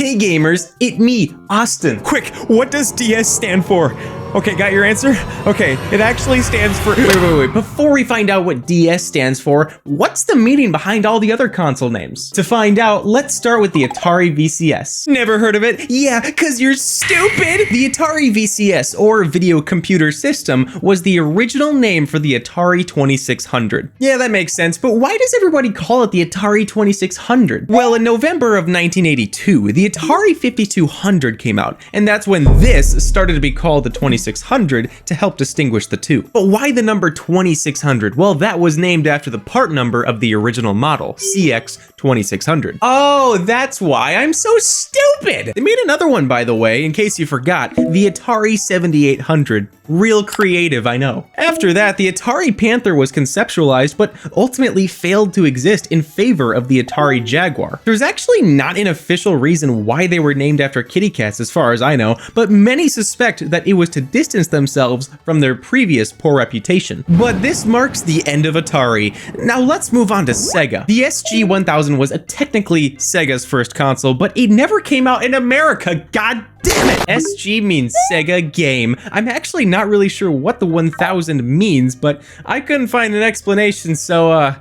Hey gamers, it me, Austin. Quick, what does DS stand for? Okay, got your answer? Okay, it actually stands for... Wait. Before we find out what DS stands for, what's the meaning behind all the other console names? To find out, let's start with the Atari VCS. Never heard of it? Yeah, cause you're stupid! The Atari VCS, or Video Computer System, was the original name for the Atari 2600. Yeah, that makes sense, but why does everybody call it the Atari 2600? Well, in November of 1982, the Atari 5200 came out, and that's when this started to be called the 2600 to help distinguish the two. But why the number 2600? Well, that was named after the part number of the original model, CX2600. Oh, that's why I'm so stupid! They made another one, by the way, in case you forgot, the Atari 7800. Real creative, I know. After that, the Atari Panther was conceptualized, but ultimately failed to exist in favor of the Atari Jaguar. There's actually not an official reason why they were named after kitty cats as far as I know, but many suspect that it was to distance themselves from their previous poor reputation. But this marks the end of Atari. Now let's move on to Sega. The SG-1000 was technically Sega's first console, but it never came out in America, god damn it! SG means Sega Game. I'm actually not really sure what the 1000 means, but I couldn't find an explanation, so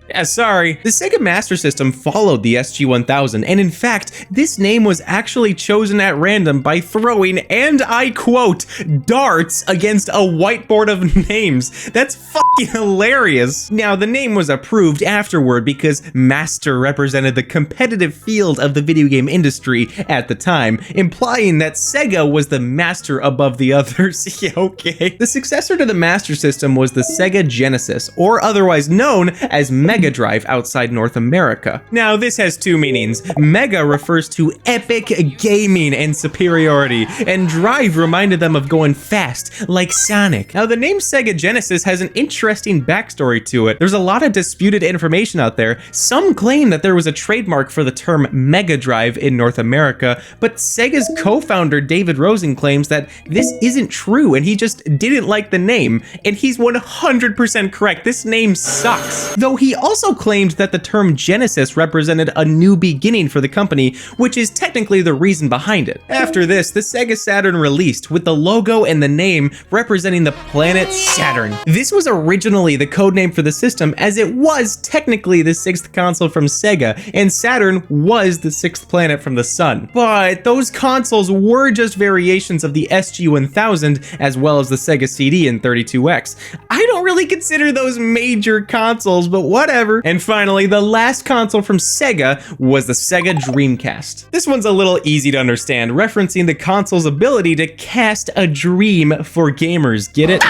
yeah, sorry. The Sega Master System followed the SG-1000, and in fact, this name was actually chosen at random by throwing, and I quote, darts against a whiteboard of names. That's fucking hilarious. Now, the name was approved afterward because Master represented the competitive field of the video game industry at the time, implying that Sega was the master above the others. Yeah, okay. The successor to the Master System was the Sega Genesis, or otherwise known as Mega Drive outside North America. Now, this has two meanings. Mega refers to epic gaming and superiority, and Drive reminded them of going fast, like Sonic. Now, the name Sega Genesis has an interesting backstory to it. There's a lot of disputed information out there. Some claim that there was a trademark for the term Mega Drive in North America, but Sega's co-founder David Rosen claims that this isn't true, and he just didn't like the name, and he's 100% correct. This name sucks. Though he also claimed that the term Genesis represented a new beginning for the company, which is technically the reason behind it. After this, the Sega Saturn released, with the logo and the name representing the planet Saturn. This was originally the codename for the system, as it was technically the sixth console from Sega, and Saturn was the sixth planet from the sun. But those consoles were just variations of the SG-1000, as well as the Sega CD and 32X. I don't really consider those major consoles, but whatever. And finally, the last console from Sega was the Sega Dreamcast. This one's a little easy to understand, referencing the console's ability to cast a dream for gamers. Get it?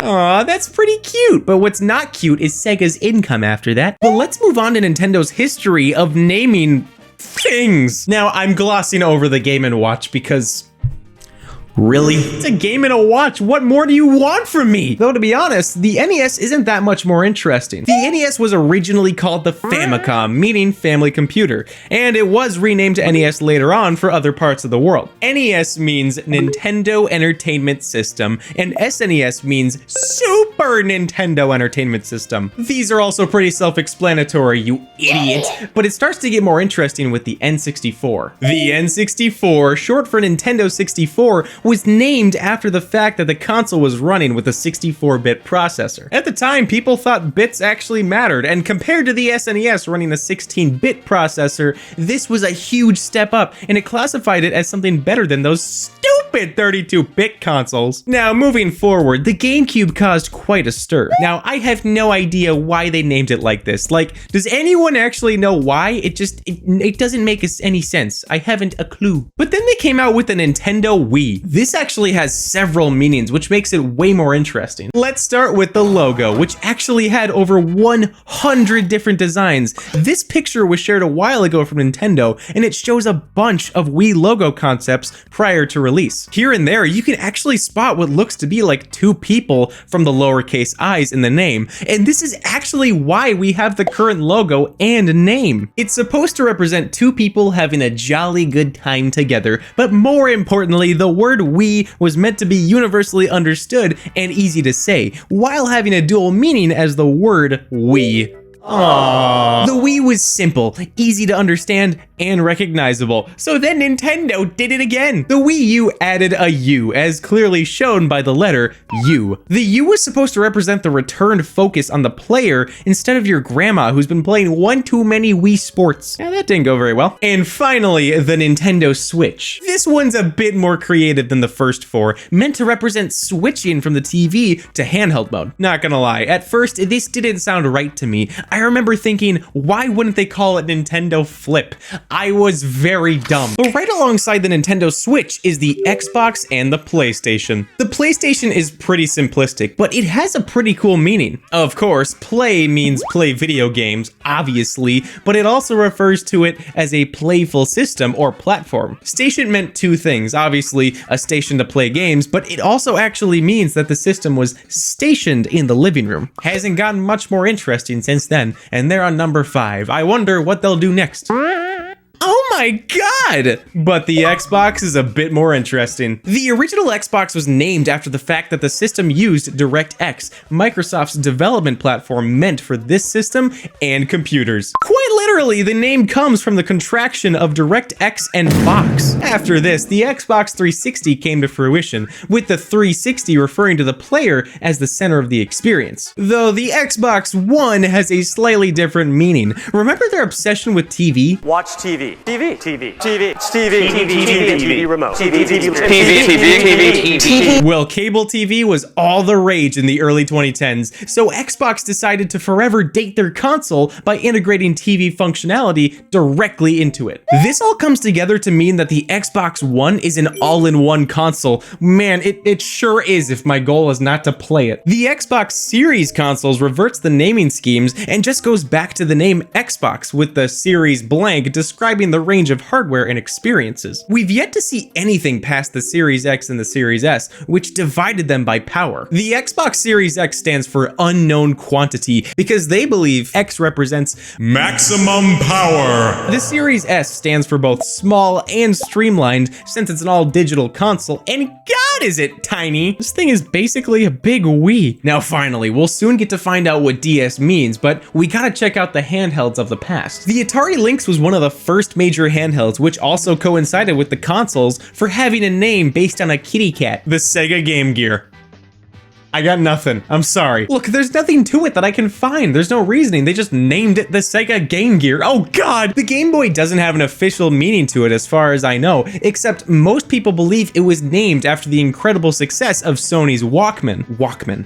Aw, that's pretty cute, but what's not cute is Sega's income after that. But let's move on to Nintendo's history of naming things. Now, I'm glossing over the Game & Watch because... really? It's a Game and a Watch. What more do you want from me? Though, to be honest, the NES isn't that much more interesting. The NES was originally called the Famicom, meaning family computer, and it was renamed to NES later on for other parts of the world. NES means Nintendo Entertainment System, and SNES means Super Nintendo Entertainment System. These are also pretty self-explanatory, you idiot. But it starts to get more interesting with the N64. The N64, short for Nintendo 64, was named after the fact that the console was running with a 64-bit processor. At the time, people thought bits actually mattered, and compared to the SNES running a 16-bit processor, this was a huge step up, and it classified it as something better than those stupid 32-bit consoles. Now, moving forward, the GameCube caused quite a stir. Now, I have no idea why they named it like this. Like, does anyone actually know why? It doesn't make any sense. I haven't a clue. But then they came out with the Nintendo Wii. This actually has several meanings, which makes it way more interesting. Let's start with the logo, which actually had over 100 different designs. This picture was shared a while ago from Nintendo, and it shows a bunch of Wii logo concepts prior to release. Here and there, you can actually spot what looks to be like two people from the lowercase i's in the name, and this is actually why we have the current logo and name. It's supposed to represent two people having a jolly good time together, but more importantly, the word "we" was meant to be universally understood and easy to say, while having a dual meaning as the word "we." Aww. The Wii was simple, easy to understand, and recognizable. So then Nintendo did it again. The Wii U added a U, as clearly shown by the letter U. The U was supposed to represent the returned focus on the player instead of your grandma who's been playing one too many Wii Sports. Yeah, that didn't go very well. And finally, the Nintendo Switch. This one's a bit more creative than the first four, meant to represent switching from the TV to handheld mode. Not gonna lie, at first this didn't sound right to me. I remember thinking, why wouldn't they call it Nintendo Flip? I was very dumb. But right alongside the Nintendo Switch is the Xbox and the PlayStation. The PlayStation is pretty simplistic, but it has a pretty cool meaning. Of course, play means play video games, obviously, but it also refers to it as a playful system or platform. Station meant two things, obviously a station to play games, but it also actually means that the system was stationed in the living room. Hasn't gotten much more interesting since then, and they're on number 5. I wonder what they'll do next. Oh my god! But the Xbox is a bit more interesting. The original Xbox was named after the fact that the system used DirectX, Microsoft's development platform meant for this system and computers. Quite literally, the name comes from the contraction of DirectX and box. After this, the Xbox 360 came to fruition, with the 360 referring to the player as the center of the experience. Though the Xbox One has a slightly different meaning. Remember their obsession with TV? Watch TV. TV remote. TV. Well, cable TV was all the rage in the early 2010s, so Xbox decided to forever date their console by integrating TV functionality directly into it. This all comes together to mean that the Xbox One is an all-in-one console. Man, it sure is if my goal is not to play it. The Xbox Series consoles reverts the naming schemes and just goes back to the name Xbox with the Series blank describing the range of hardware and experiences. We've yet to see anything past the Series X and the Series S, which divided them by power. The Xbox Series X stands for unknown quantity because they believe X represents maximum power. The Series S stands for both small and streamlined since it's an all-digital console, and God is it tiny. This thing is basically a big Wii. Now finally, we'll soon get to find out what DS means, but we gotta check out the handhelds of the past. The Atari Lynx was one of the first major handhelds, which also coincided with the consoles for having a name based on a kitty cat, the Sega Game Gear. I got nothing. I'm sorry. Look, there's nothing to it that I can find. There's no reasoning. They just named it the Sega Game Gear. Oh God! The Game Boy doesn't have an official meaning to it as far as I know, except most people believe it was named after the incredible success of Sony's Walkman.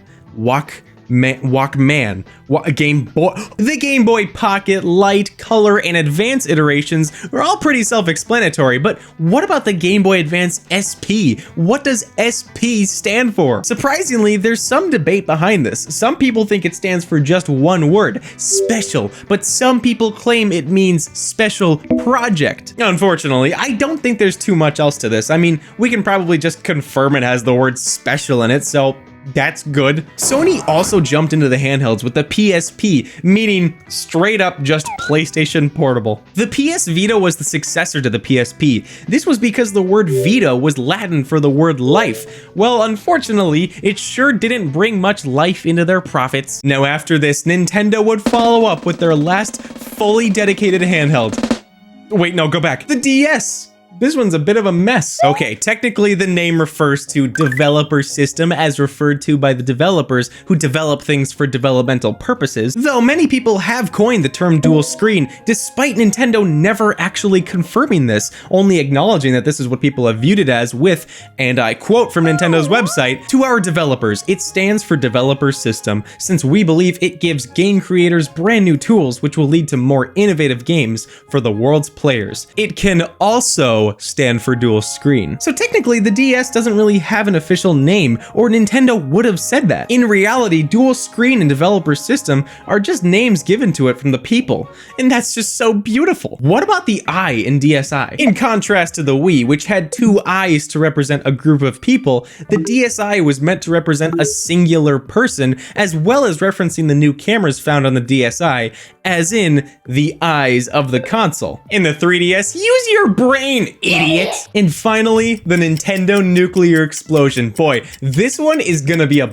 Game Boy. The Game Boy Pocket, Light, Color, and Advance iterations are all pretty self-explanatory, but what about the Game Boy Advance SP? What does SP stand for? Surprisingly, there's some debate behind this. Some people think it stands for just one word, special, but some people claim it means special project. Unfortunately, I don't think there's too much else to this. I mean, we can probably just confirm it has the word special in it, so that's good. Sony also jumped into the handhelds with the PSP, meaning straight up just PlayStation Portable. The PS Vita was the successor to the PSP. This was because the word Vita was Latin for the word life. Well, unfortunately, it sure didn't bring much life into their profits. Now after this, Nintendo would follow up with their last fully dedicated handheld. Wait, no, go back. The DS! This one's a bit of a mess. Okay, technically the name refers to developer system as referred to by the developers who develop things for developmental purposes, though many people have coined the term dual screen, despite Nintendo never actually confirming this, only acknowledging that this is what people have viewed it as with, and I quote from Nintendo's website, "To our developers, it stands for developer system, since we believe it gives game creators brand new tools which will lead to more innovative games for the world's players. It can also stand for dual screen." So technically the DS doesn't really have an official name, or Nintendo would have said that. In reality, dual screen and developer system are just names given to it from the people, and that's just so beautiful. What about the I in DSi? In contrast to the Wii, which had two eyes to represent a group of people, the DSi was meant to represent a singular person, as well as referencing the new cameras found on the DSi, as in the eyes of the console. In the 3DS, use your brain, idiot! And finally, the Nintendo nuclear explosion. Boy, this one is gonna be a